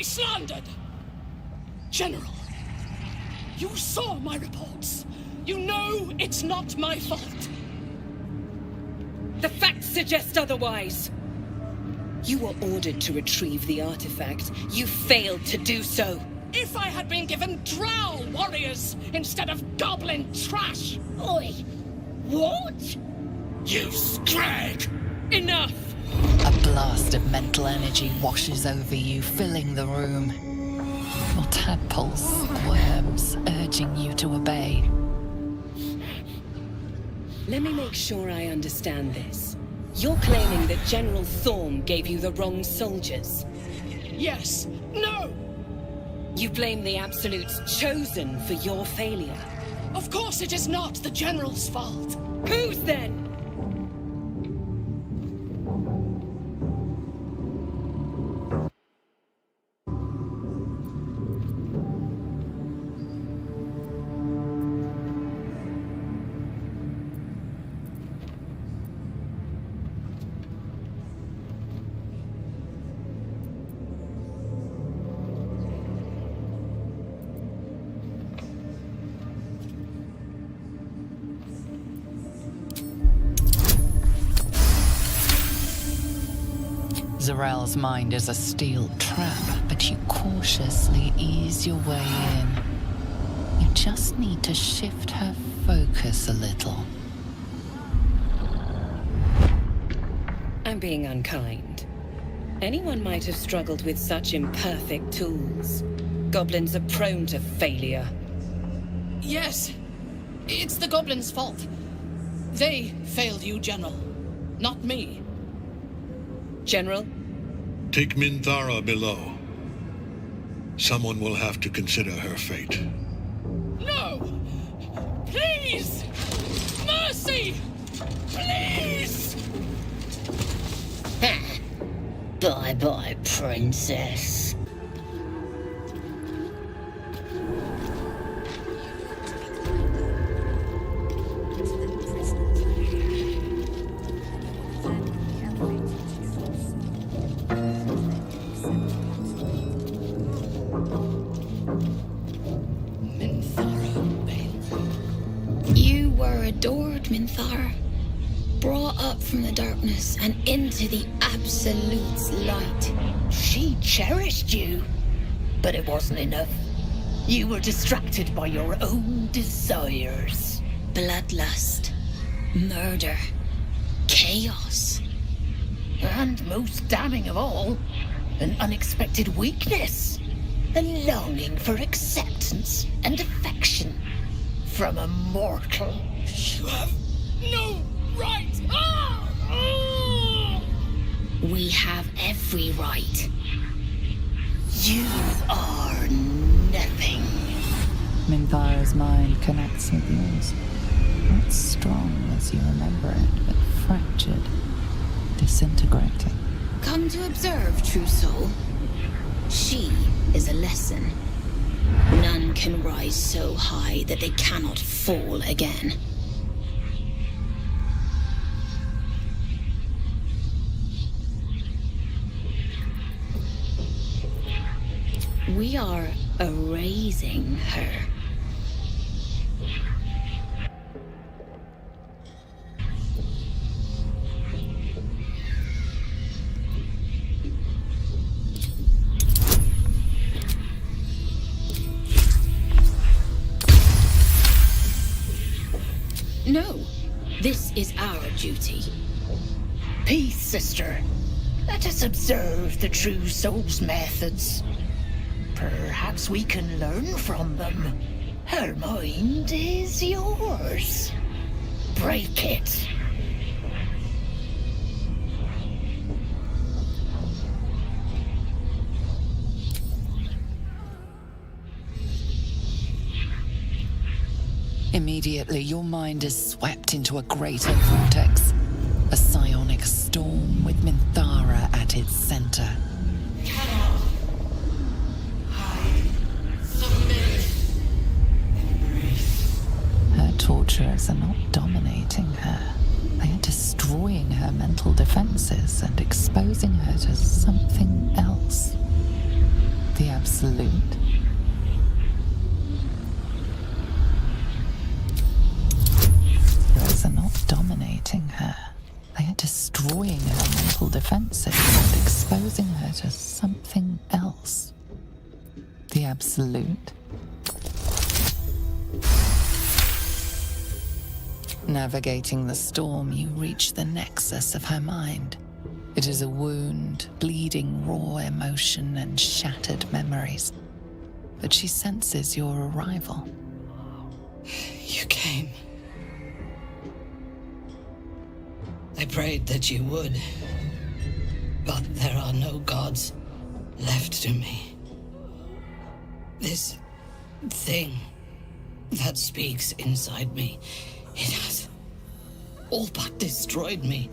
be slandered! General, you saw my reports. You know it's not my fault. The facts suggest otherwise. You were ordered to retrieve the artifact. You failed to do so. If I had been given drow warriors instead of goblin trash! Oi! What? You scrag! Enough! A blast of mental energy washes over you, filling the room. Your tadpole squirms, urging you to obey. Let me make sure I understand this. You're claiming that General Thorm gave you the wrong soldiers. Yes. No! You blame the Absolutes chosen for your failure. Of course it is not the General's fault. Whose then? Zarel's mind is a steel trap, but you cautiously ease your way in. You just need to shift her focus a little. I'm being unkind. Anyone might have struggled with such imperfect tools. Goblins are prone to failure. Yes. It's the goblins' fault. They failed you, General. Not me. General? Take Minthara below. Someone will have to consider her fate. No! Please! Mercy! Please! Bye-bye, princess. You were adored, Minthara. Brought up from the darkness and into the Absolute's light. She cherished you, but it wasn't enough. You were distracted by your own desires. Bloodlust, murder, chaos. And most damning of all, an unexpected weakness. A longing for acceptance and affection from a mortal. You have no right! Ah! Ah! We have every right. You are nothing. Minthara's mind connects with yours. Not strong as you remember it, but fractured, disintegrating. Come to observe, true soul. She is a lesson. None can rise so high that they cannot fall again. We are erasing her. No, this is our duty. Peace, sister. Let us observe the true soul's methods. Perhaps we can learn from them. Her mind is yours. Break it. Immediately, your mind is swept into a greater vortex. A psionic storm with Minthara at its center. Cannot hide, submit, embrace. Her torturers are not dominating her. They are destroying her mental defenses and exposing her to something else. The Absolute. Heroes are not dominating her. They are destroying her mental defenses and exposing her to something else. The Absolute. Navigating the storm, you reach the nexus of her mind. It is a wound, bleeding raw emotion and shattered memories. But she senses your arrival. You came. I prayed that you would. But there are no gods left to me. This thing that speaks inside me, it has all but destroyed me.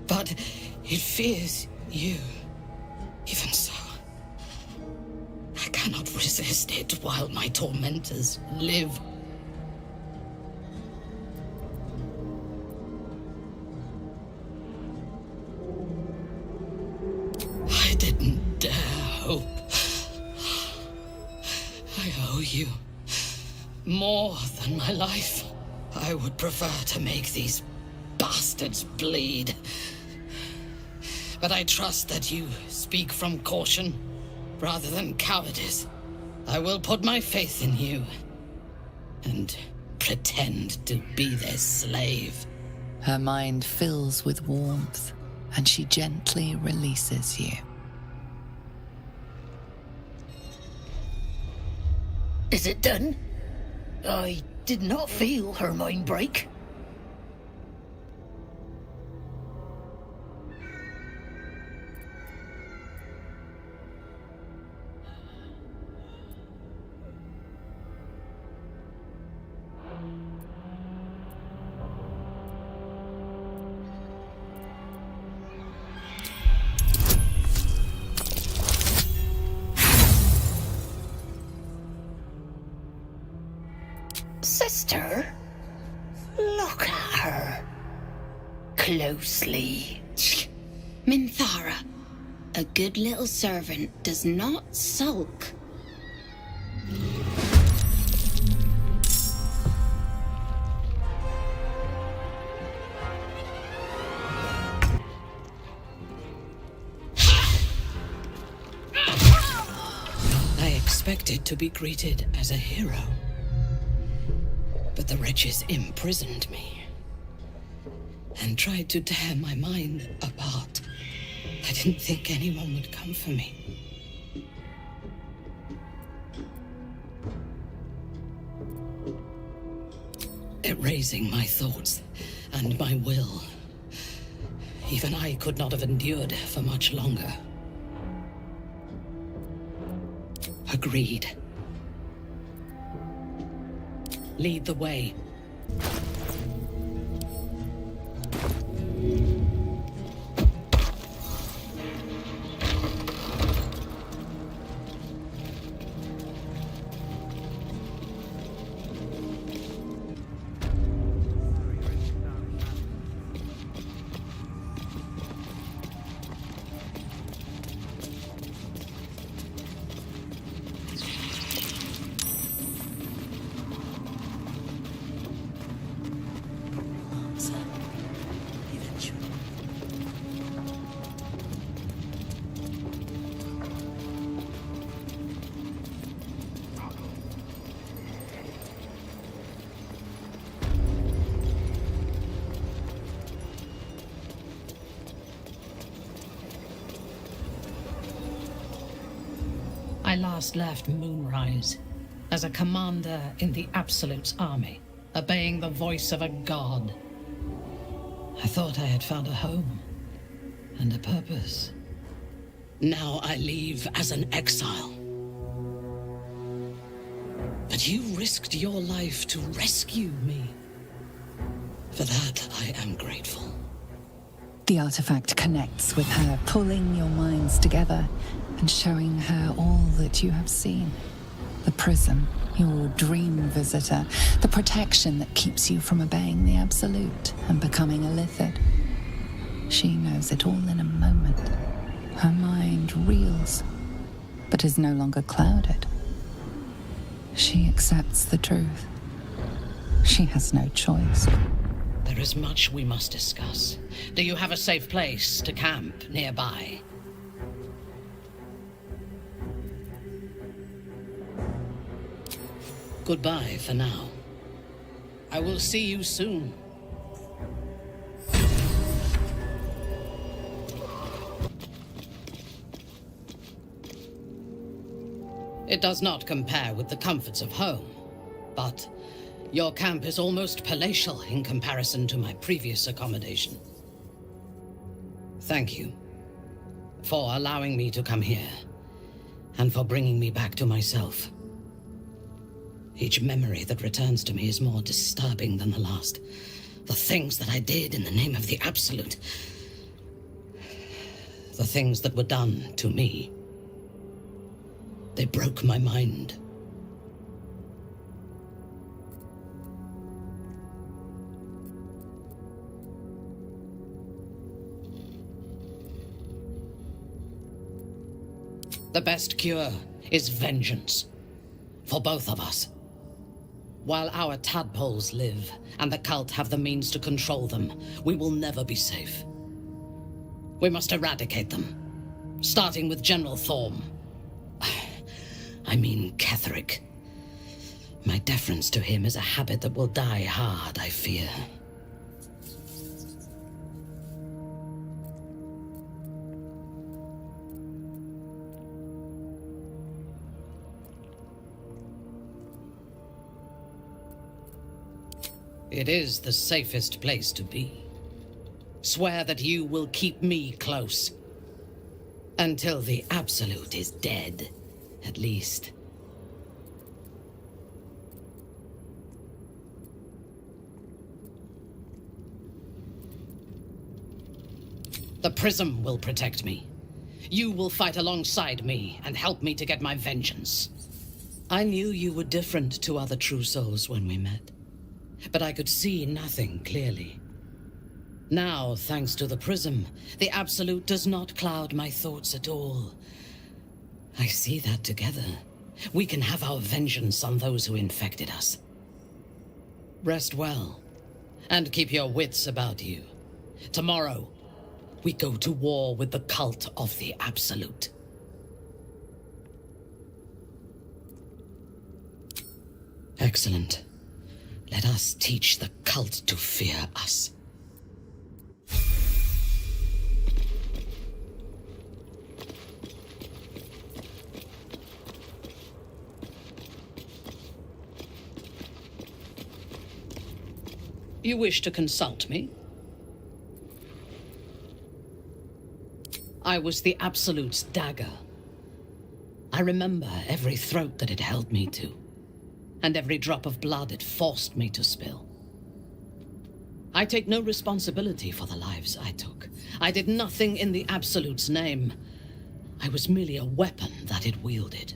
But it fears you. Even so, I cannot resist it while my tormentors live. I didn't dare hope. I owe you more than my life. I would prefer to make these bastards bleed. But I trust that you speak from caution rather than cowardice. I will put my faith in you and pretend to be their slave. Her mind fills with warmth, and she gently releases you. Is it done? I did not feel her mind break. Sister, look at her closely. Minthara, a good little servant does not sulk. I expected to be greeted as a hero. But the wretches imprisoned me and tried to tear my mind apart. I didn't think anyone would come for me. Erasing my thoughts and my will. Even I could not have endured for much longer. Agreed. Lead the way. I last left Moonrise as a commander in the Absolute's army, obeying the voice of a god. I thought I had found a home and a purpose. Now I leave as an exile. But you risked your life to rescue me. For that, I am grateful. The artifact connects with her, pulling your minds together and showing her all that you have seen. The prism, your dream visitor, the protection that keeps you from obeying the Absolute and becoming a Lithid. She knows it all in a moment. Her mind reels, but is no longer clouded. She accepts the truth. She has no choice. There is much we must discuss. Do you have a safe place to camp nearby? Goodbye for now. I will see you soon. It does not compare with the comforts of home, but your camp is almost palatial in comparison to my previous accommodation. Thank you for allowing me to come here, and for bringing me back to myself. Each memory that returns to me is more disturbing than the last. The things that I did in the name of the Absolute. The things that were done to me. They broke my mind. The best cure is vengeance. For both of us. While our tadpoles live, and the cult have the means to control them, we will never be safe. We must eradicate them. Starting with General Thorm. I mean Ketherick. My deference to him is a habit that will die hard, I fear. It is the safest place to be. Swear that you will keep me close. Until the Absolute is dead, at least. The Prism will protect me. You will fight alongside me and help me to get my vengeance. I knew you were different to other true souls when we met. But I could see nothing clearly. Now, thanks to the Prism, the Absolute does not cloud my thoughts at all. I see that together, we can have our vengeance on those who infected us. Rest well, and keep your wits about you. Tomorrow, we go to war with the cult of the Absolute. Excellent. Let us teach the cult to fear us. You wish to consult me? I was the Absolute's dagger. I remember every throat that it held me to. And every drop of blood it forced me to spill. I take no responsibility for the lives I took. I did nothing in the Absolute's name. I was merely a weapon that it wielded.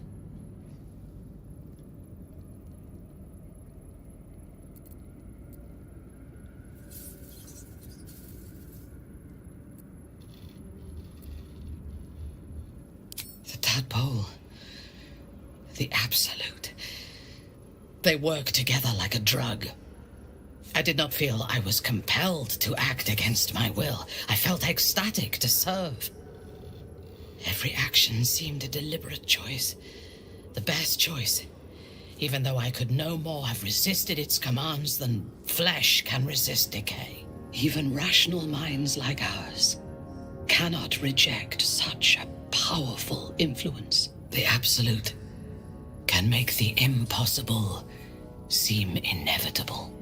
The tadpole. The Absolute. They work together like a drug. I did not feel I was compelled to act against my will. I felt ecstatic to serve. Every action seemed a deliberate choice. The best choice. Even though I could no more have resisted its commands than flesh can resist decay. Even rational minds like ours cannot reject such a powerful influence. The Absolute can make the impossible seem inevitable.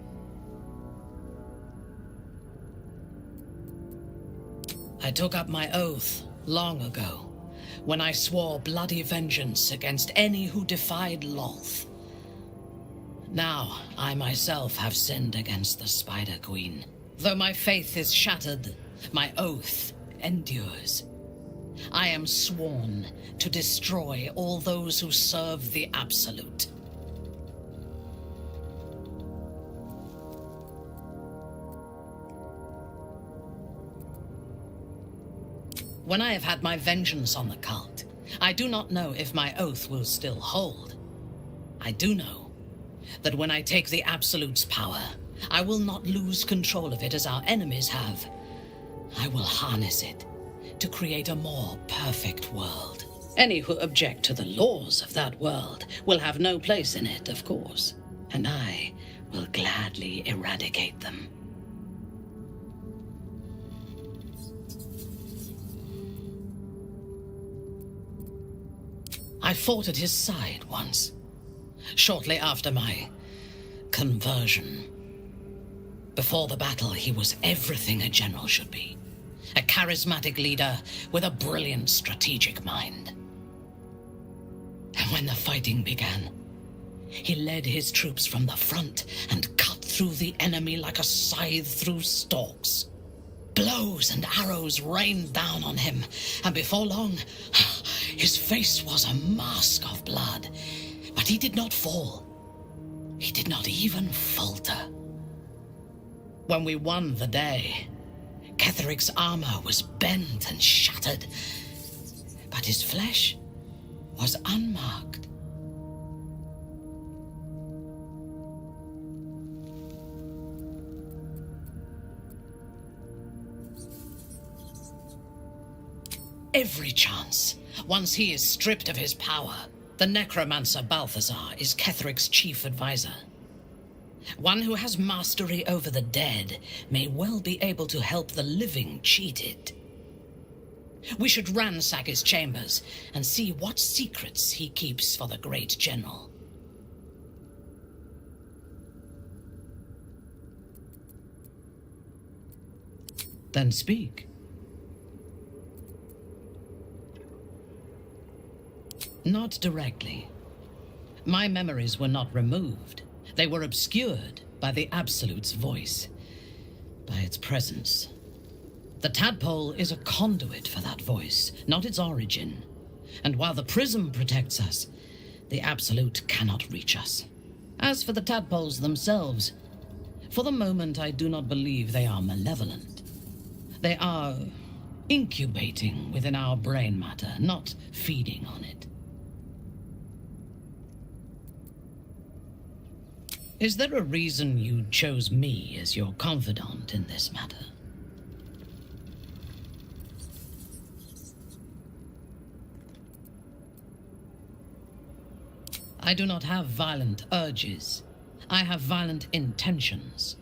I took up my oath long ago, when I swore bloody vengeance against any who defied Lolth. Now, I myself have sinned against the Spider Queen. Though my faith is shattered, my oath endures. I am sworn to destroy all those who serve the Absolute. When I have had my vengeance on the cult, I do not know if my oath will still hold. I do know that when I take the Absolute's power, I will not lose control of it as our enemies have. I will harness it to create a more perfect world. Any who object to the laws of that world will have no place in it, of course, and I will gladly eradicate them. I fought at his side once, shortly after my conversion. Before the battle, he was everything a general should be. A charismatic leader with a brilliant strategic mind. And when the fighting began, he led his troops from the front and cut through the enemy like a scythe through stalks. Blows and arrows rained down on him, and before long, his face was a mask of blood. But he did not fall. He did not even falter. When we won the day, Ketheric's armor was bent and shattered, but his flesh was unmarked. Every chance, once he is stripped of his power, the necromancer Balthazar is Ketheric's chief advisor. One who has mastery over the dead may well be able to help the living cheated. We should ransack his chambers and see what secrets he keeps for the great general. Then speak. Not directly. My memories were not removed. They were obscured by the Absolute's voice, by its presence. The tadpole is a conduit for that voice, not its origin. And while the prism protects us, the Absolute cannot reach us. As for the tadpoles themselves, for the moment I do not believe they are malevolent. They are incubating within our brain matter, not feeding on it. Is there a reason you chose me as your confidant in this matter? I do not have violent urges. I have violent intentions.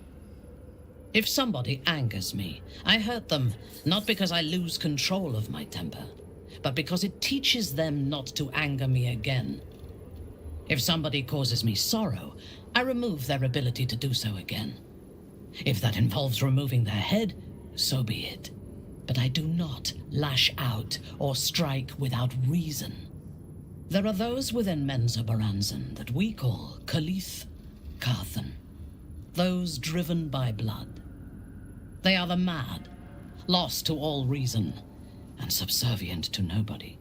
If somebody angers me, I hurt them not because I lose control of my temper, but because it teaches them not to anger me again. If somebody causes me sorrow, I remove their ability to do so again. If that involves removing their head, so be it. But I do not lash out or strike without reason. There are those within Menzoberranzan that we call Khalith Carthan, those driven by blood. They are the mad, lost to all reason, and subservient to nobody.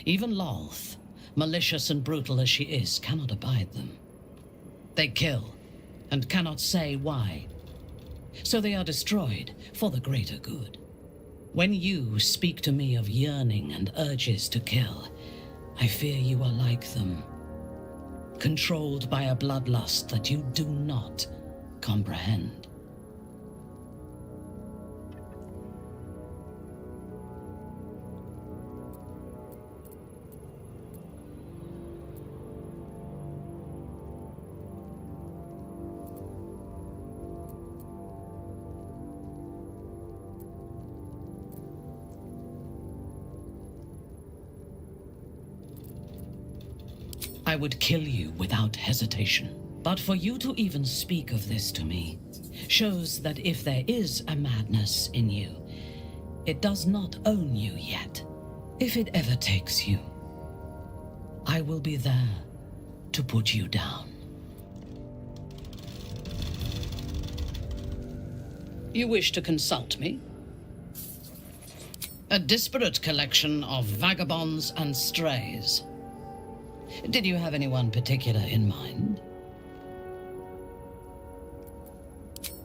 Even Lolth, malicious and brutal as she is, cannot abide them. They kill, and cannot say why. So they are destroyed for the greater good. When you speak to me of yearning and urges to kill, I fear you are like them, controlled by a bloodlust that you do not comprehend. I would kill you without hesitation. But for you to even speak of this to me shows that if there is a madness in you, it does not own you yet. If it ever takes you, I will be there to put you down. You wish to consult me? A disparate collection of vagabonds and strays. Did you have anyone particular in mind?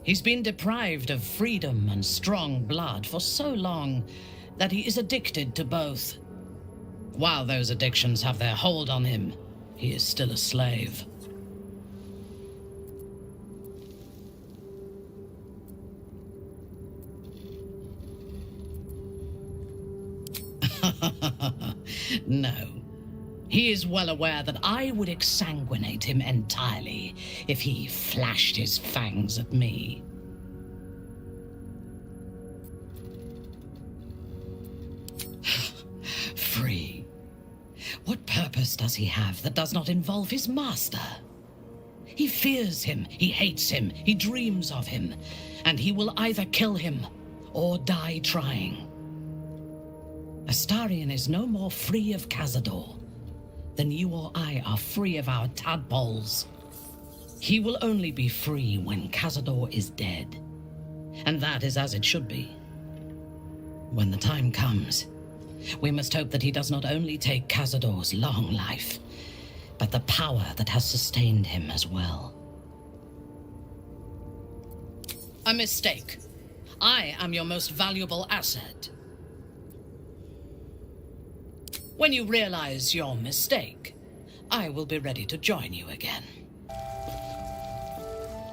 He's been deprived of freedom and strong blood for so long that he is addicted to both. While those addictions have their hold on him, he is still a slave. No. He is well aware that I would exsanguinate him entirely if he flashed his fangs at me. Free. What purpose does he have that does not involve his master? He fears him, he hates him, he dreams of him, and he will either kill him or die trying. Astarion is no more free of Cazador than you or I are free of our tadpoles. He will only be free when Cazador is dead, and that is as it should be. When the time comes, we must hope that he does not only take Cazador's long life, but the power that has sustained him as well. A mistake. I am your most valuable asset. When you realize your mistake, I will be ready to join you again.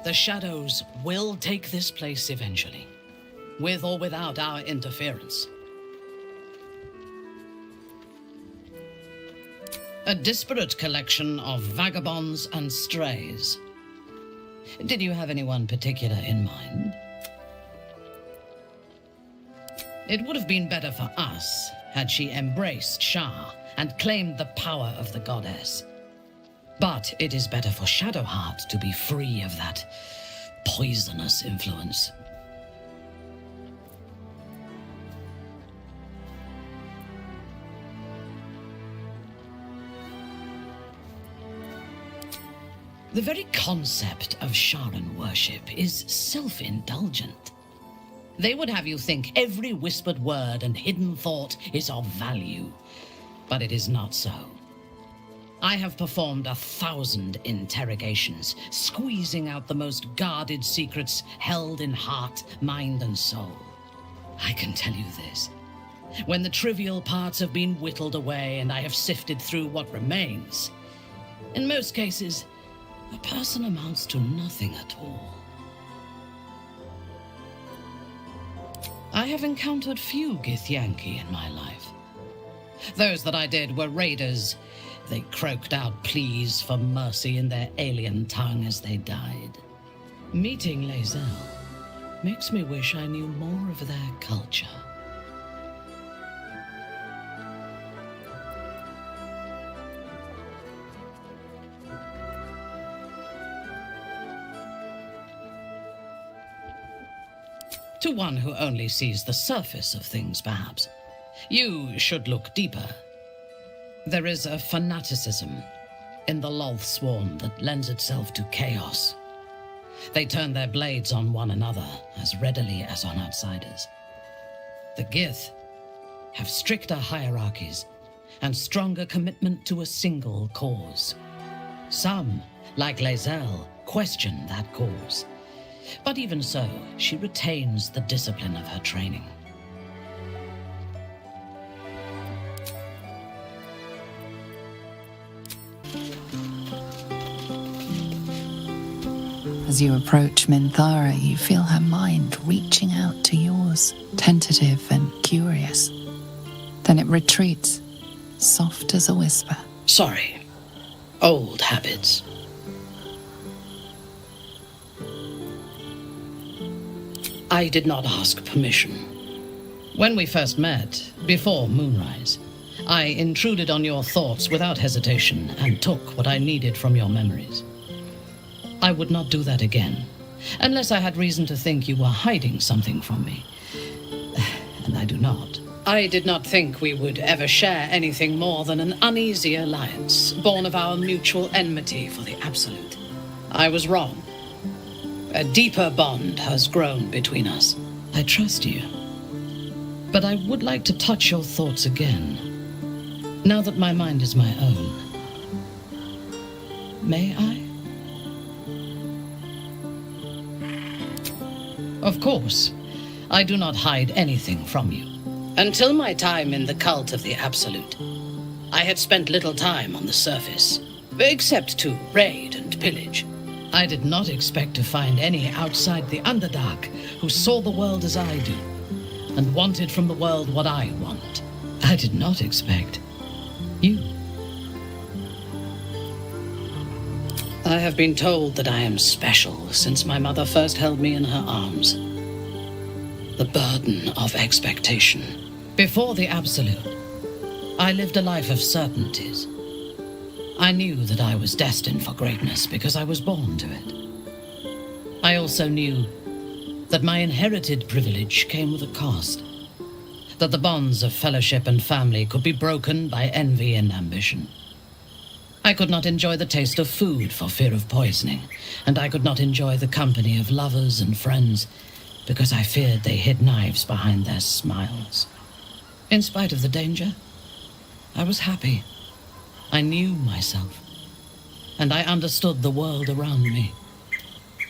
The shadows will take this place eventually, with or without our interference. A disparate collection of vagabonds and strays. Did you have anyone particular in mind? It would have been better for us had she embraced Shah and claimed the power of the goddess. But it is better for Shadowheart to be free of that poisonous influence. The very concept of Sharan worship is self-indulgent. They would have you think every whispered word and hidden thought is of value, but it is not so. I have performed 1,000 interrogations, squeezing out the most guarded secrets held in heart, mind, and soul. I can tell you this. When the trivial parts have been whittled away and I have sifted through what remains, in most cases, a person amounts to nothing at all. I have encountered few Githyanki in my life. Those that I did were raiders. They croaked out pleas for mercy in their alien tongue as they died. Meeting Lae'zel makes me wish I knew more of their culture. To one who only sees the surface of things, perhaps. You should look deeper. There is a fanaticism in the Loth Swarm that lends itself to chaos. They turn their blades on one another as readily as on outsiders. The Gith have stricter hierarchies and stronger commitment to a single cause. Some, like Lae'zel, question that cause. But even so, she retains the discipline of her training. As you approach Minthara, you feel her mind reaching out to yours, tentative and curious. Then it retreats, soft as a whisper. Sorry. Old habits. I did not ask permission. When we first met, before moonrise, I intruded on your thoughts without hesitation and took what I needed from your memories. I would not do that again, unless I had reason to think you were hiding something from me. And I do not. I did not think we would ever share anything more than an uneasy alliance, born of our mutual enmity for the Absolute. I was wrong. A deeper bond has grown between us. I trust you. But I would like to touch your thoughts again, now that my mind is my own. May I? Of course, I do not hide anything from you. Until my time in the cult of the Absolute, I had spent little time on the surface, except to raid and pillage. I did not expect to find any outside the Underdark who saw the world as I do, and wanted from the world what I want. I did not expect you. I have been told that I am special since my mother first held me in her arms. The burden of expectation. Before the Absolute, I lived a life of certainties. I knew that I was destined for greatness because I was born to it. I also knew that my inherited privilege came with a cost. That the bonds of fellowship and family could be broken by envy and ambition. I could not enjoy the taste of food for fear of poisoning, and I could not enjoy the company of lovers and friends because I feared they hid knives behind their smiles. In spite of the danger, I was happy. I knew myself, and I understood the world around me.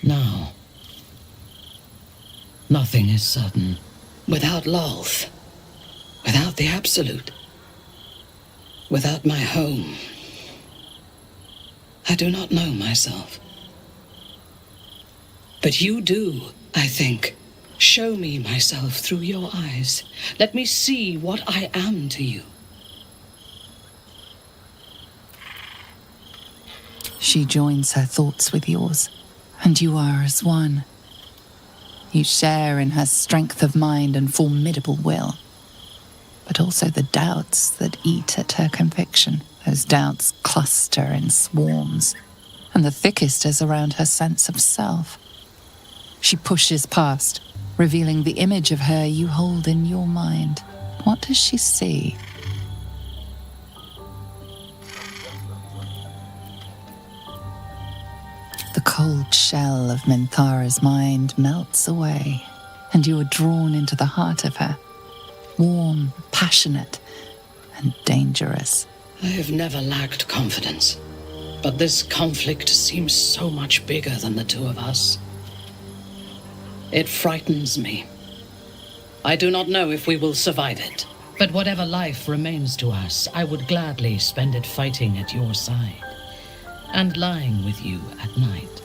Now, nothing is certain. Without Lolth, without the Absolute, without my home, I do not know myself. But you do, I think. Show me myself through your eyes. Let me see what I am to you. She joins her thoughts with yours, and you are as one. You share in her strength of mind and formidable will, but also the doubts that eat at her conviction. Those doubts cluster in swarms, and the thickest is around her sense of self. She pushes past, revealing the image of her you hold in your mind. What does she see? The cold shell of Minthara's mind melts away, and you are drawn into the heart of her, warm, passionate, and dangerous. I have never lacked confidence, but this conflict seems so much bigger than the two of us. It frightens me. I do not know if we will survive it, but whatever life remains to us, I would gladly spend it fighting at your side and lying with you at night.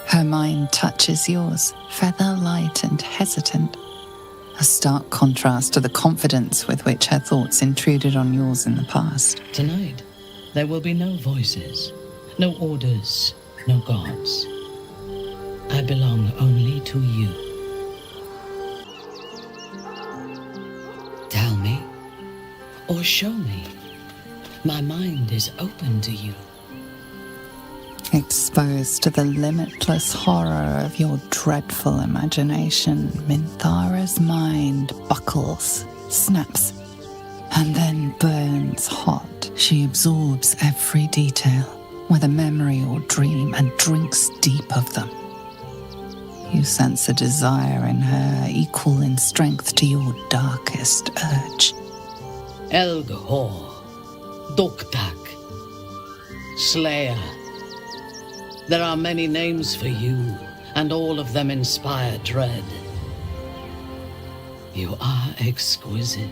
Her mind touches yours, feather light and hesitant. A stark contrast to the confidence with which her thoughts intruded on yours in the past. Tonight, there will be no voices, no orders, no gods. I belong only to you. Tell me, or show me. My mind is open to you. Exposed to the limitless horror of your dreadful imagination, Minthara's mind buckles, snaps, and then burns hot. She absorbs every detail, whether memory or dream, and drinks deep of them. You sense a desire in her equal in strength to your darkest urge. Elgahor, Doktak, Slayer. There are many names for you, and all of them inspire dread. You are exquisite.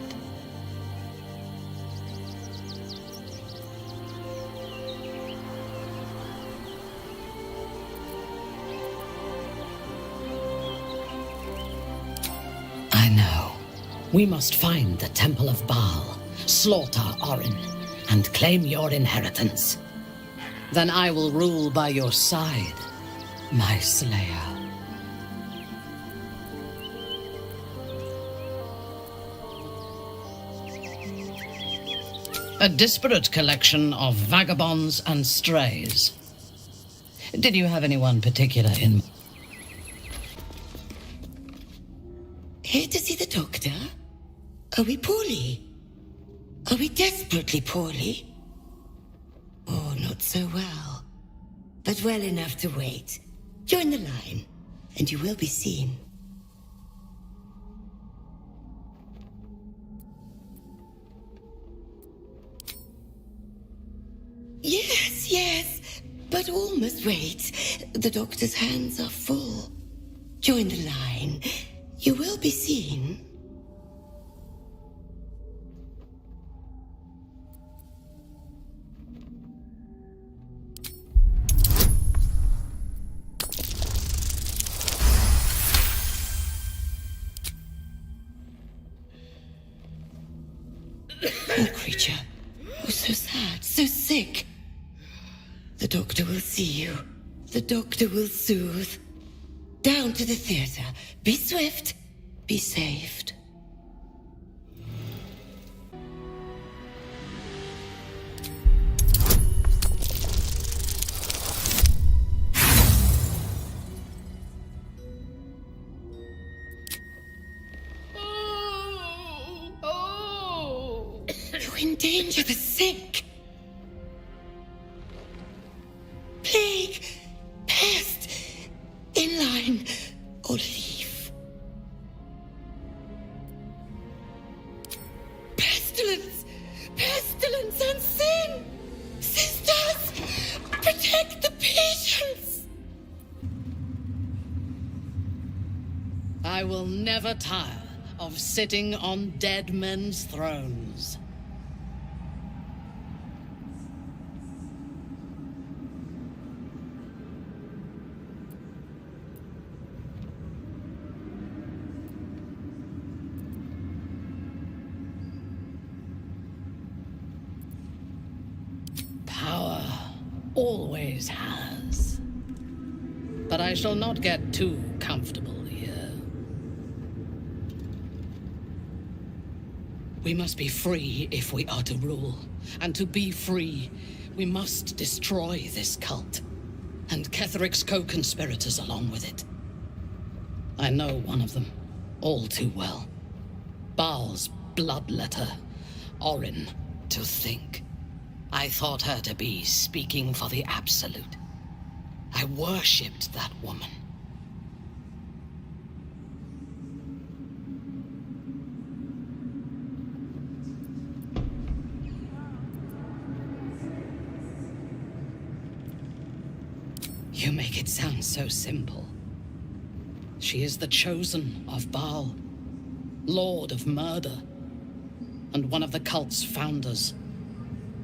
I know. We must find the Temple of Baal, slaughter Orin, and claim your inheritance. Then I will rule by your side, my slayer. A disparate collection of vagabonds and strays. Did you have anyone particular in... Here to see the doctor? Are we poorly? Are we desperately poorly? Oh, not so well. But well enough to wait. Join the line, and you will be seen. Yes, but all must wait. The doctor's hands are full. Join the line, You will be seen. Poor creature. Oh, so sad, so sick. The doctor will see you. The doctor will soothe. Down to the theater. Be swift. Be saved. You endanger the sick. Plague, pest, inline, or leaf. Pestilence, pestilence and sin. Sisters, protect the patients. I will never tire of sitting on dead men's thrones. Power always has. But I shall not get too comfortable here. We must be free if we are to rule. And to be free, we must destroy this cult. And Ketheric's co-conspirators along with it. I know one of them, all too well. Baal's bloodletter, Orin, to think. I thought her to be speaking for the Absolute. I worshipped that woman. You make it sound so simple. She is the chosen of Baal, Lord of Murder, and one of the cult's founders.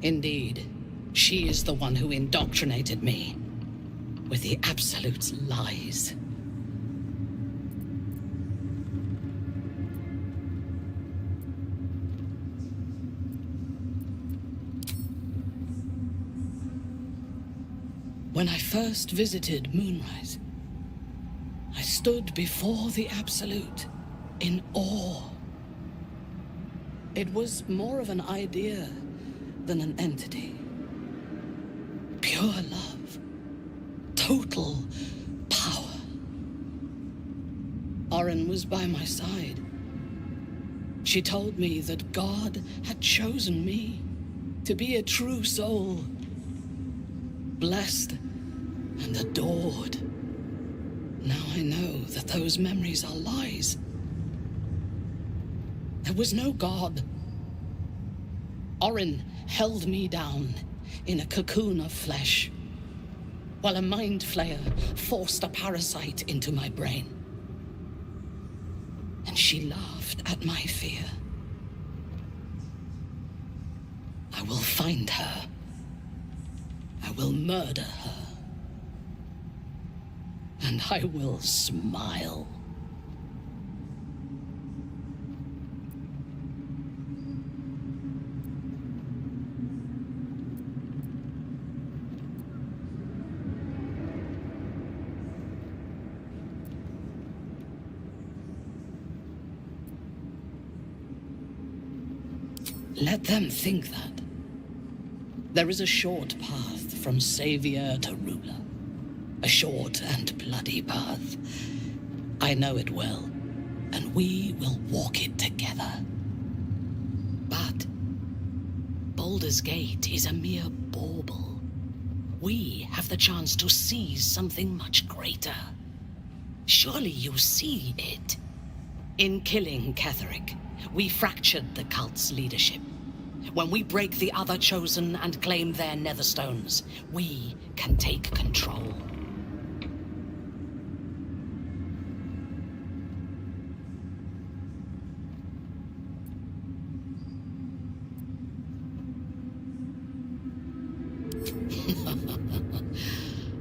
Indeed, she is the one who indoctrinated me with the Absolute's lies. When I first visited Moonrise, I stood before the Absolute in awe. It was more of an idea than an entity. Pure love. Total power. Orin was by my side. She told me that God had chosen me to be a true soul. Blessed and adored. Now I know that those memories are lies. There was no God. Orin held me down in a cocoon of flesh, while a mind flayer forced a parasite into my brain. And she laughed at my fear. I will find her. I will murder her. And I will smile. Let them think that. There is a short path from savior to ruler. A short and bloody path. I know it well, and we will walk it together. But Baldur's Gate is a mere bauble. We have the chance to seize something much greater. Surely you see it. In killing Ketheric, we fractured the cult's leadership. When we break the other chosen and claim their netherstones, we can take control.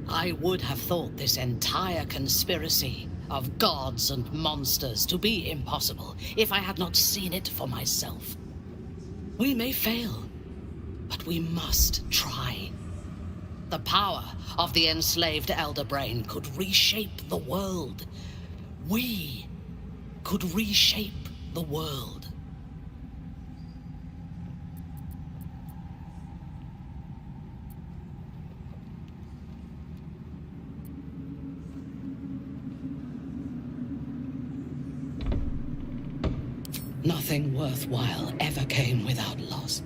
I would have thought this entire conspiracy of gods and monsters to be impossible if I had not seen it for myself. We may fail, but we must try. The power of the enslaved Elder Brain could reshape the world. We could reshape the world. Nothing worthwhile ever came without loss.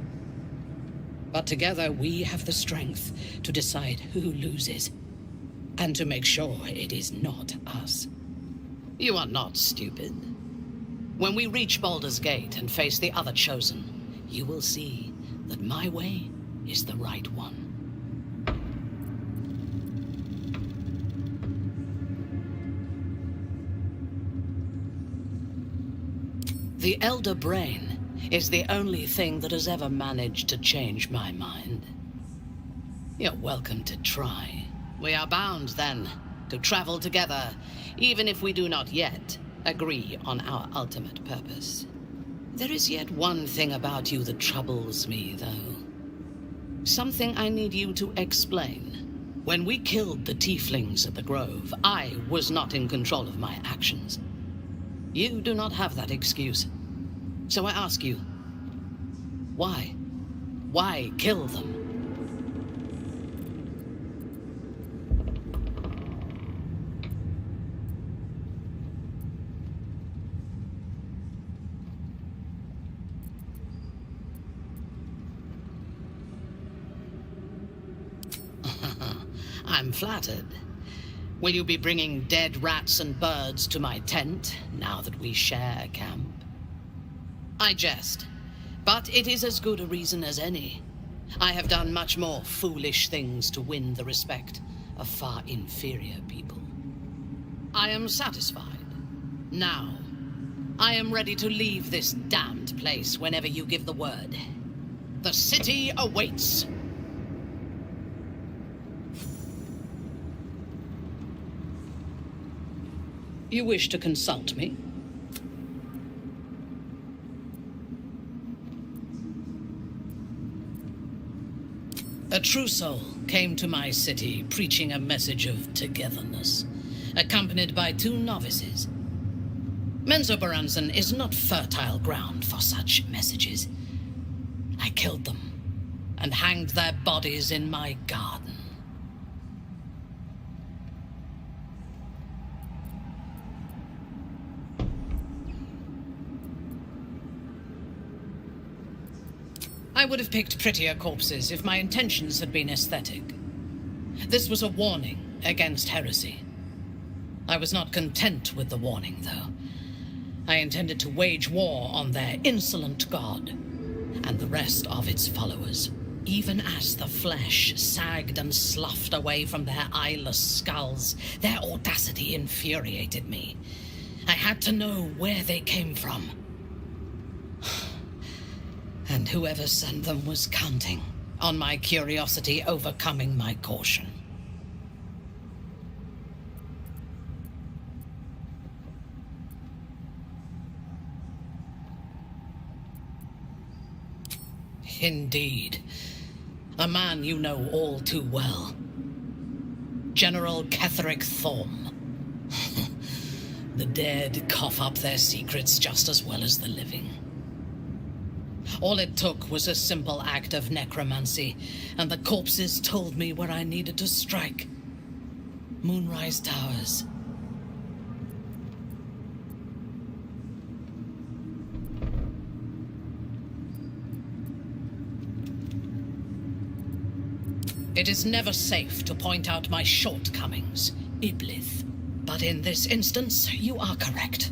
But together we have the strength to decide who loses, and to make sure it is not us. You are not stupid. When we reach Baldur's Gate and face the other Chosen, you will see that my way is the right one. The Elder Brain is the only thing that has ever managed to change my mind. You're welcome to try. We are bound, then, to travel together, even if we do not yet agree on our ultimate purpose. There is yet one thing about you that troubles me, though. Something I need you to explain. When we killed the tieflings at the Grove, I was not in control of my actions. You do not have that excuse. So I ask you, why? Why kill them? I'm flattered. Will you be bringing dead rats and birds to my tent, now that we share a camp? I jest, but it is as good a reason as any. I have done much more foolish things to win the respect of far inferior people. I am satisfied. Now, I am ready to leave this damned place whenever you give the word. The city awaits. You wish to consult me? A true soul came to my city preaching a message of togetherness, accompanied by 2 novices. Menzoberranzan is not fertile ground for such messages. I killed them and hanged their bodies in my garden. I would have picked prettier corpses if my intentions had been aesthetic. This was a warning against heresy. I was not content with the warning, though. I intended to wage war on their insolent god and the rest of its followers, even as the flesh sagged and sloughed away from their eyeless skulls. Their audacity infuriated me. I had to know where they came from. And whoever sent them was counting on my curiosity overcoming my caution. Indeed. A man you know all too well. General Ketheric Thorm. The dead cough up their secrets just as well as the living. All it took was a simple act of necromancy, and the corpses told me where I needed to strike. Moonrise Towers. It is never safe to point out my shortcomings, Iblith. But in this instance, you are correct.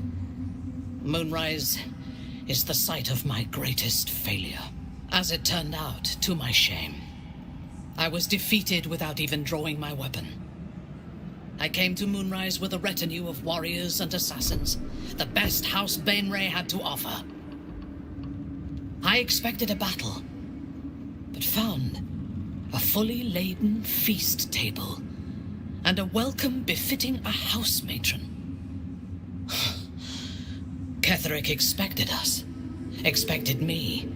Moonrise is the site of my greatest failure. As it turned out, to my shame, I was defeated without even drawing my weapon. I came to Moonrise with a retinue of warriors and assassins, the best House Bainray had to offer. I expected a battle, but found a fully laden feast table, and a welcome befitting a house matron. Ketherick expected us, expected me,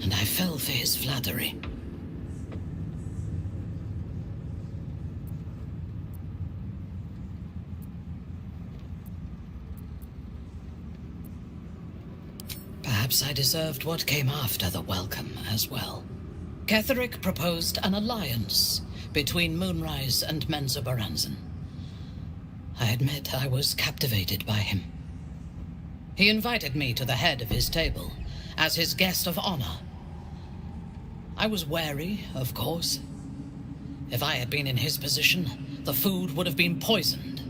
and I fell for his flattery. Perhaps I deserved what came after the welcome as well. Ketherick proposed an alliance between Moonrise and Menzoberranzan. I admit I was captivated by him. He invited me to the head of his table as his guest of honor. I was wary, of course. If I had been in his position, the food would have been poisoned.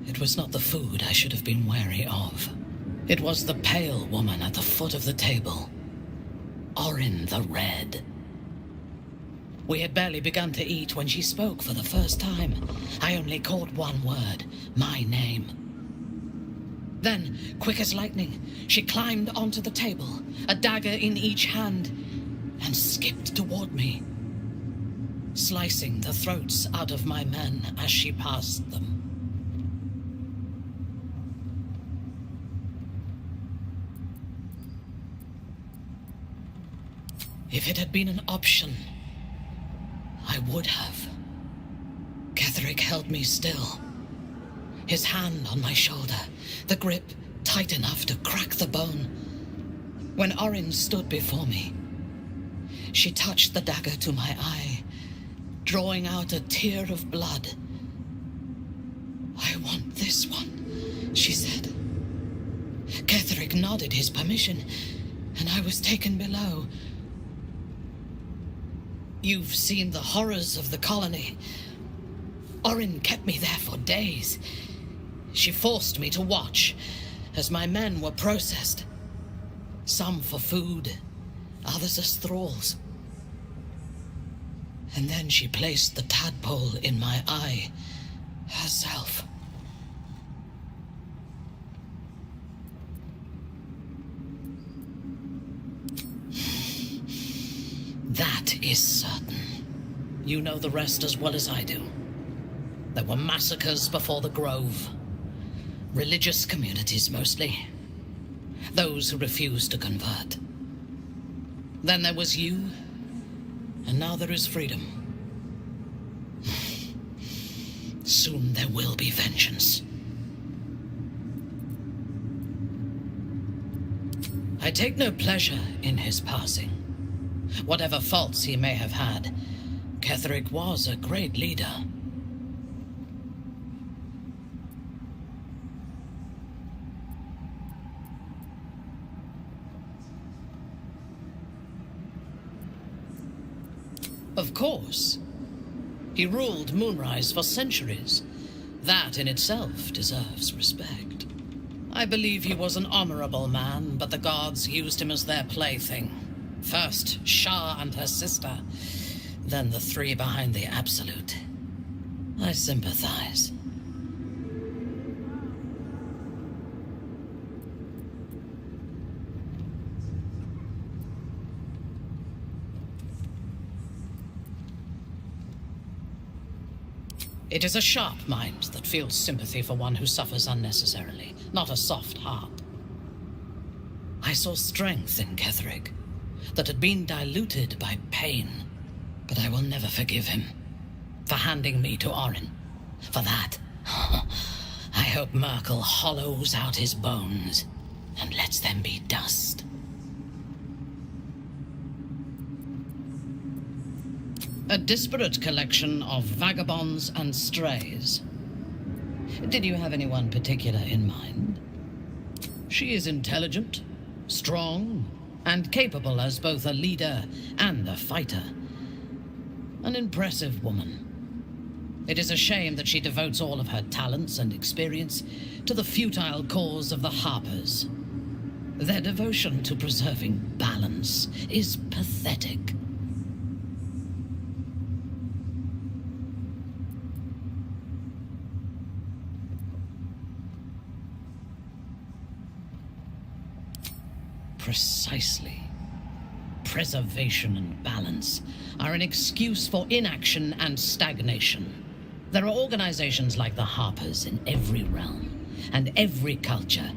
It was not the food I should have been wary of. It was the pale woman at the foot of the table. Orin the Red. We had barely begun to eat when she spoke for the first time. I only caught one word, my name. Then, quick as lightning, she climbed onto the table, a dagger in each hand, and skipped toward me, slicing the throats out of my men as she passed them. If it had been an option, I would have. Ketherick held me still, his hand on my shoulder, the grip tight enough to crack the bone. When Orin stood before me, she touched the dagger to my eye, drawing out a tear of blood. "I want this one," she said. Ketherick nodded his permission, and I was taken below. You've seen the horrors of the colony. Orin kept me there for days. She forced me to watch as my men were processed. Some for food, others as thralls. And then she placed the tadpole in my eye herself. That is certain. You know the rest as well as I do. There were massacres before the Grove. Religious communities, mostly. Those who refused to convert. Then there was you, and now there is freedom. Soon there will be vengeance. I take no pleasure in his passing. Whatever faults he may have had, Ketherick was a great leader. Of course. He ruled Moonrise for centuries. That in itself deserves respect. I believe he was an honorable man, but the gods used him as their plaything. First Shah and her sister, then the three behind the Absolute. I sympathize. It is a sharp mind that feels sympathy for one who suffers unnecessarily, not a soft heart. I saw strength in Ketherick that had been diluted by pain, but I will never forgive him for handing me to Orin. For that, I hope Merkel hollows out his bones and lets them be dust. A disparate collection of vagabonds and strays. Did you have anyone particular in mind? She is intelligent, strong, and capable as both a leader and a fighter. An impressive woman. It is a shame that she devotes all of her talents and experience to the futile cause of the Harpers. Their devotion to preserving balance is pathetic. Precisely. preservation and balance are an excuse for inaction and stagnation. There are organizations like the Harpers in every realm and every culture.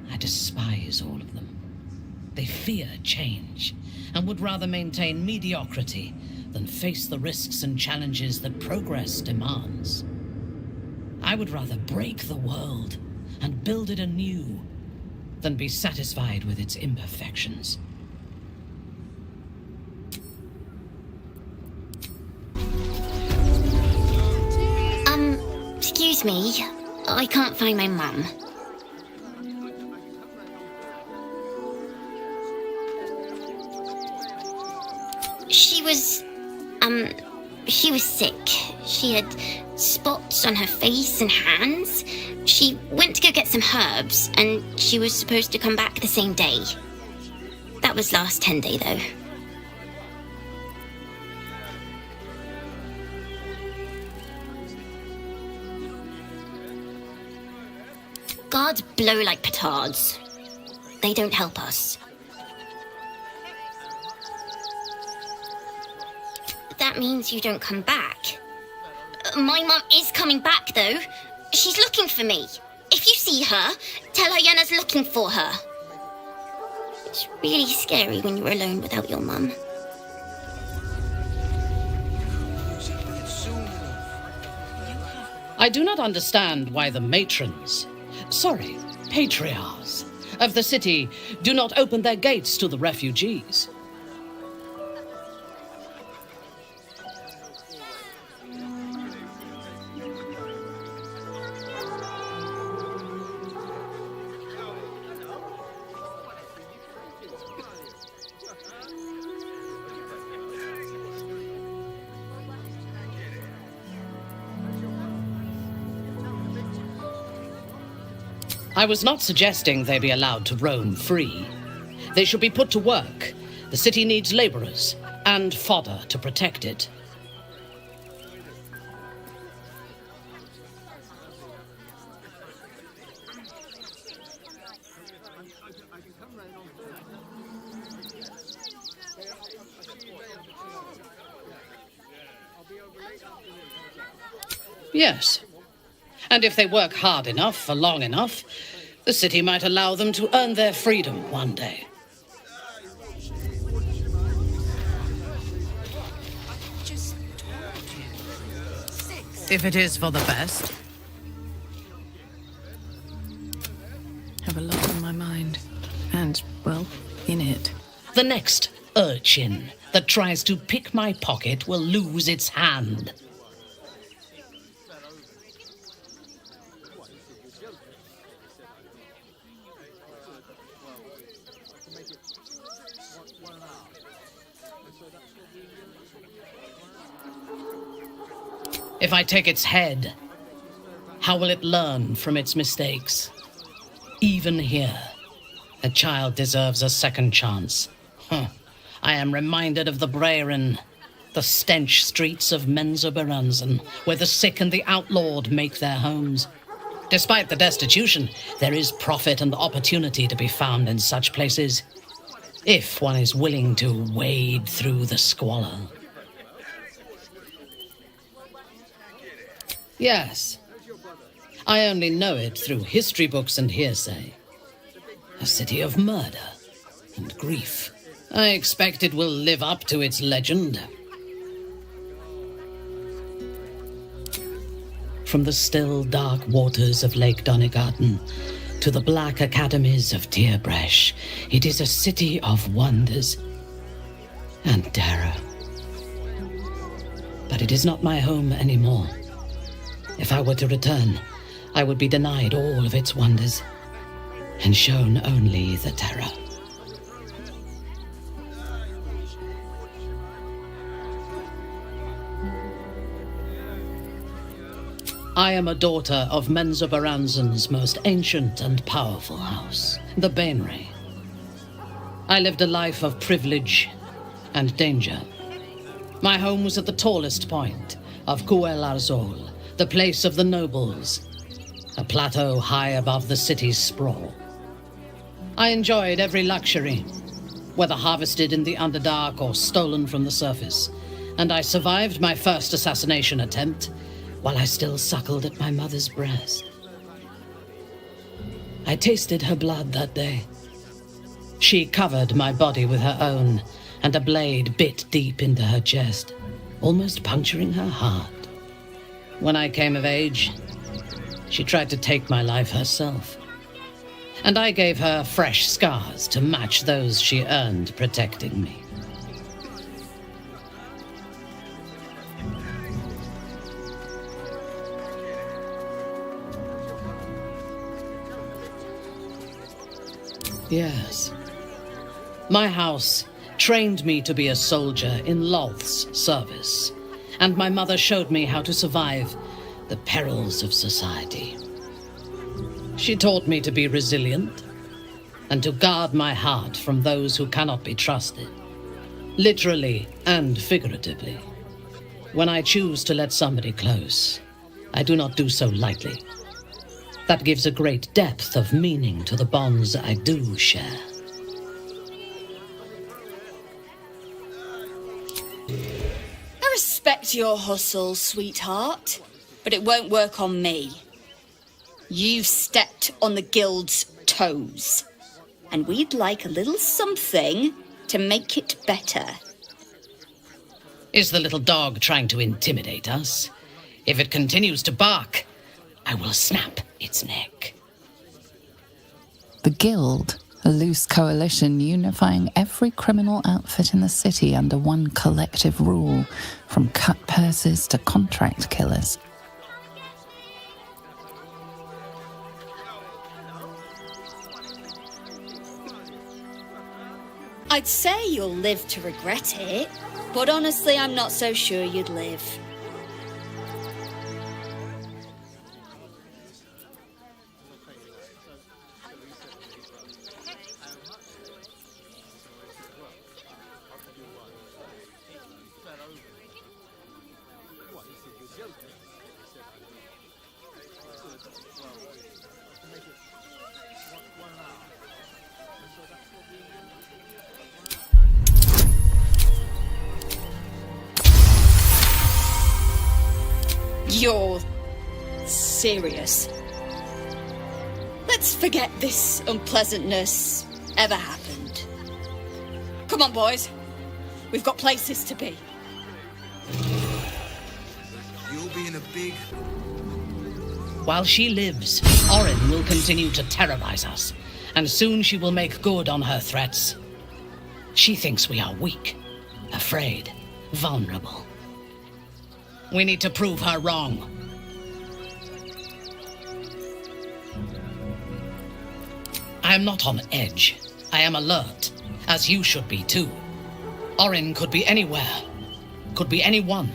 I despise all of them. They fear change and would rather maintain mediocrity than face the risks and challenges that progress demands. I would rather break the world and build it anew than be satisfied with its imperfections. Excuse me. I can't find my mum. She was sick. She had spots on her face and hands. She went to go get some herbs, and she was supposed to come back the same day. That was last 10-day, though. Guards blow like petards. They don't help us. That means you don't come back. My mum is coming back, though. She's looking for me. If you see her, tell her Yenna's looking for her. It's really scary when you're alone without your mum. I do not understand why the matrons, patriarchs of the city do not open their gates to the refugees. I was not suggesting they be allowed to roam free. They should be put to work. The city needs laborers and fodder to protect it. Yes. And if they work hard enough for long enough, the city might allow them to earn their freedom one day. If it is for the best. Have a lot on my mind. And, well, in it. The next urchin that tries to pick my pocket will lose its hand. If I take its head, how will it learn from its mistakes? Even here, a child deserves a second chance. I am reminded of the Brehren, the stench streets of Menzoberranzan, where the sick and the outlawed make their homes. Despite the destitution, there is profit and opportunity to be found in such places, if one is willing to wade through the squalor. Yes. I only know it through history books and hearsay. A city of murder and grief. I expect it will live up to its legend. From the still, dark waters of Lake Donegarten to the black academies of Tierbresh, it is a city of wonders and terror. But it is not my home anymore. If I were to return, I would be denied all of its wonders and shown only the terror. I am a daughter of Menzoberranzan's most ancient and powerful house, the Bainray. I lived a life of privilege and danger. My home was at the tallest point of Cuel Arzol, the place of the nobles, a plateau high above the city's sprawl. I enjoyed every luxury, whether harvested in the Underdark or stolen from the surface, and I survived my first assassination attempt while I still suckled at my mother's breast. I tasted her blood that day. She covered my body with her own, and a blade bit deep into her chest, almost puncturing her heart. When I came of age, she tried to take my life herself, and I gave her fresh scars to match those she earned protecting me. Yes. My house trained me to be a soldier in Lolth's service, and my mother showed me how to survive the perils of society. She taught me to be resilient and to guard my heart from those who cannot be trusted, literally and figuratively. When I choose to let somebody close, I do not do so lightly. That gives a great depth of meaning to the bonds I do share. I respect your hustle, sweetheart, but it won't work on me. You've stepped on the guild's toes, and we'd like a little something to make it better. Is the little dog trying to intimidate us? If it continues to bark, I will snap its neck. The Guild, a loose coalition unifying every criminal outfit in the city under one collective rule, from cut purses to contract killers. I'd say you'll live to regret it, but honestly, I'm not so sure you'd live. You're serious. Let's forget this unpleasantness ever happened. Come on, boys. We've got places to be. You'll be in a big... While she lives, Orin will continue to terrorize us, and soon she will make good on her threats. She thinks we are weak, afraid, vulnerable. We need to prove her wrong. I am not on edge. I am alert, as you should be too. Orin could be anywhere, could be anyone.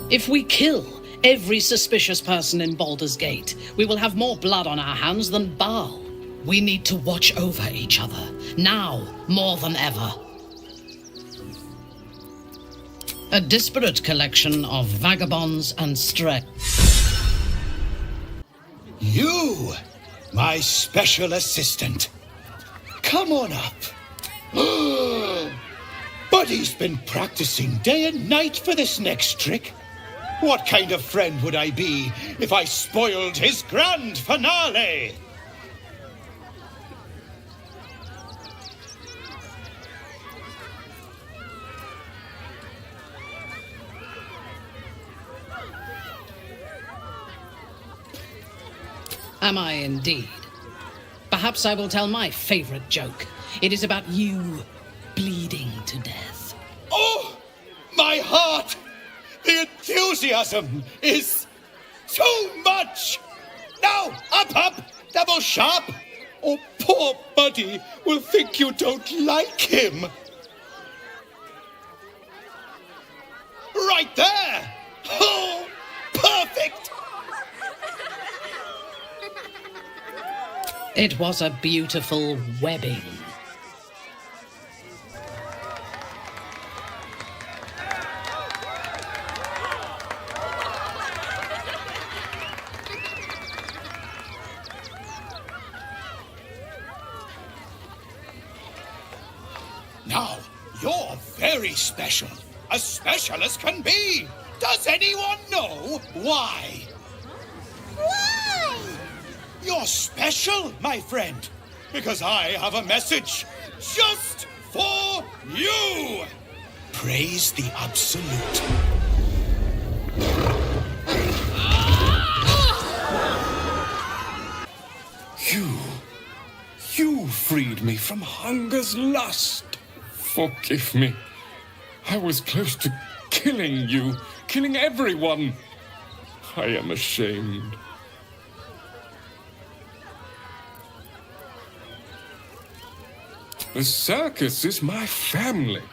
If we kill every suspicious person in Baldur's Gate, we will have more blood on our hands than Baal. We need to watch over each other, now more than ever. A disparate collection of vagabonds and stray. You, my special assistant. Come on up. Buddy's been practicing day and night for this next trick. What kind of friend would I be if I spoiled his grand finale? Am I indeed? Perhaps I will tell my favorite joke. It is about you bleeding to death. Oh, my heart! The enthusiasm is too much! Now, up, double sharp, or poor Buddy will think you don't like him. Right there! Oh, perfect! It was a beautiful webbing. very special. As special as can be. Does anyone know why? Why? You're special, my friend. Because I have a message just for you. Praise the Absolute. You freed me from hunger's lust. Forgive me. I was close to killing you, killing everyone. I am ashamed. The circus is my family.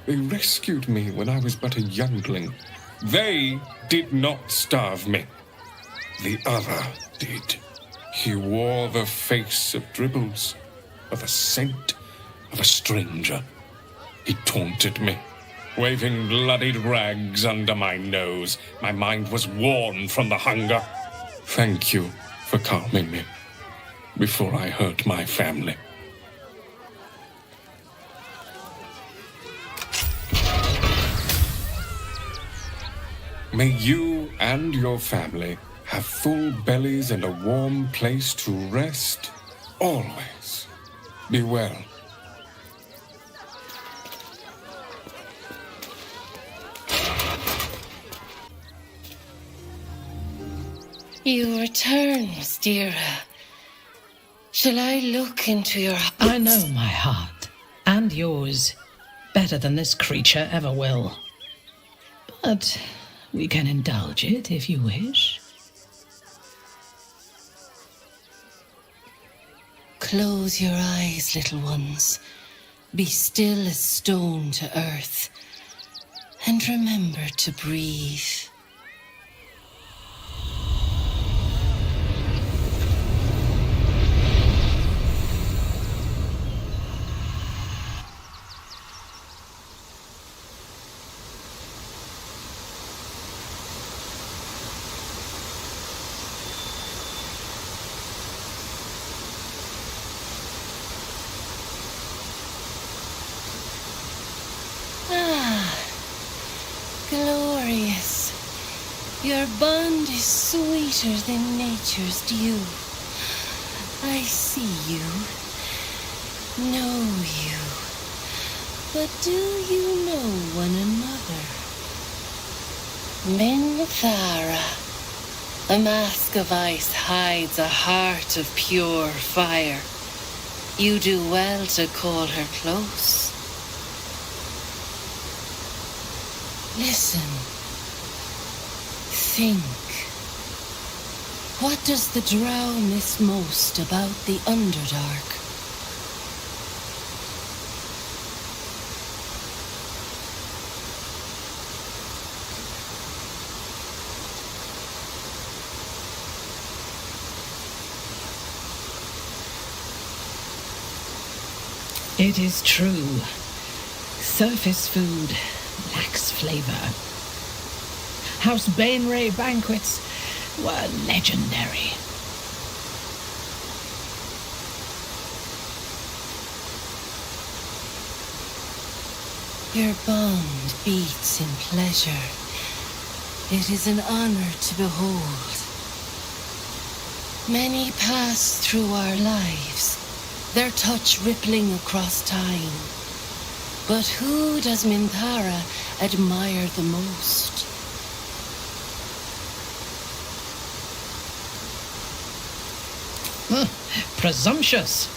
They rescued me when I was but a youngling. They did not starve me. The other did. He wore the face of Dribbles, of the scent of a stranger. He taunted me, waving bloodied rags under my nose. My mind was worn from the hunger. Thank you for calming me before I hurt my family. May you and your family have full bellies and a warm place to rest. Always. Be well. You return, Stira. Shall I look into your heart? I know my heart, and yours, better than this creature ever will. But we can indulge it if you wish. Close your eyes, little ones. Be still as stone to earth. And remember to breathe. Glorious. Your bond is sweeter than nature's dew. I see you, know you, but do you know one another? Minthara. A mask of ice hides a heart of pure fire. You do well to call her close. Listen. Think. What does the drow miss most about the Underdark? It is true. Surface food lacks flavor. House Bainray banquets were legendary. Your bond beats in pleasure. It is an honor to behold. Many pass through our lives, their touch rippling across time. But who does Minthara admire the most? Presumptuous,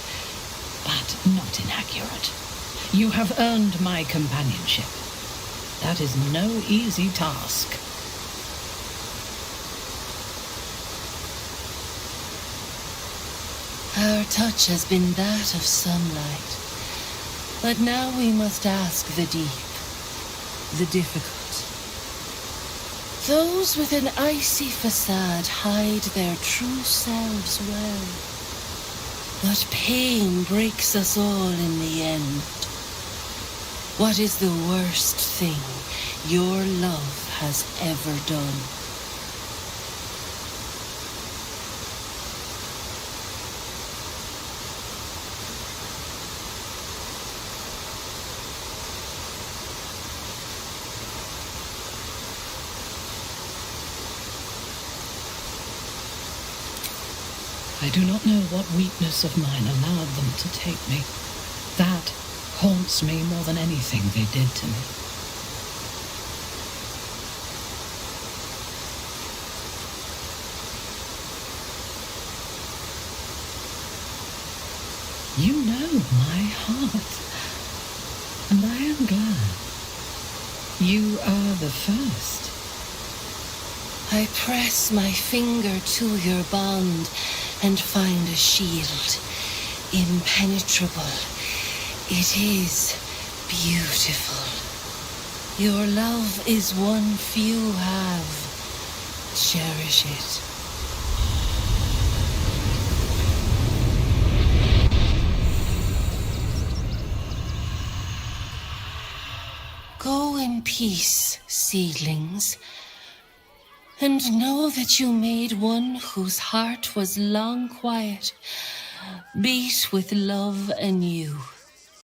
but not inaccurate. You have earned my companionship. That is no easy task. Our touch has been that of sunlight. But now we must ask the deep, the difficult. Those with an icy facade hide their true selves well. But pain breaks us all in the end. What is the worst thing your love has ever done? I do not know what weakness of mine allowed them to take me. That haunts me more than anything they did to me. You know my heart, and I am glad. You are the first. I press my finger to your bond and find a shield, impenetrable. It is beautiful. Your love is one few have. Cherish it. Go in peace, seedlings, and know that you made one whose heart was long quiet beat with love anew.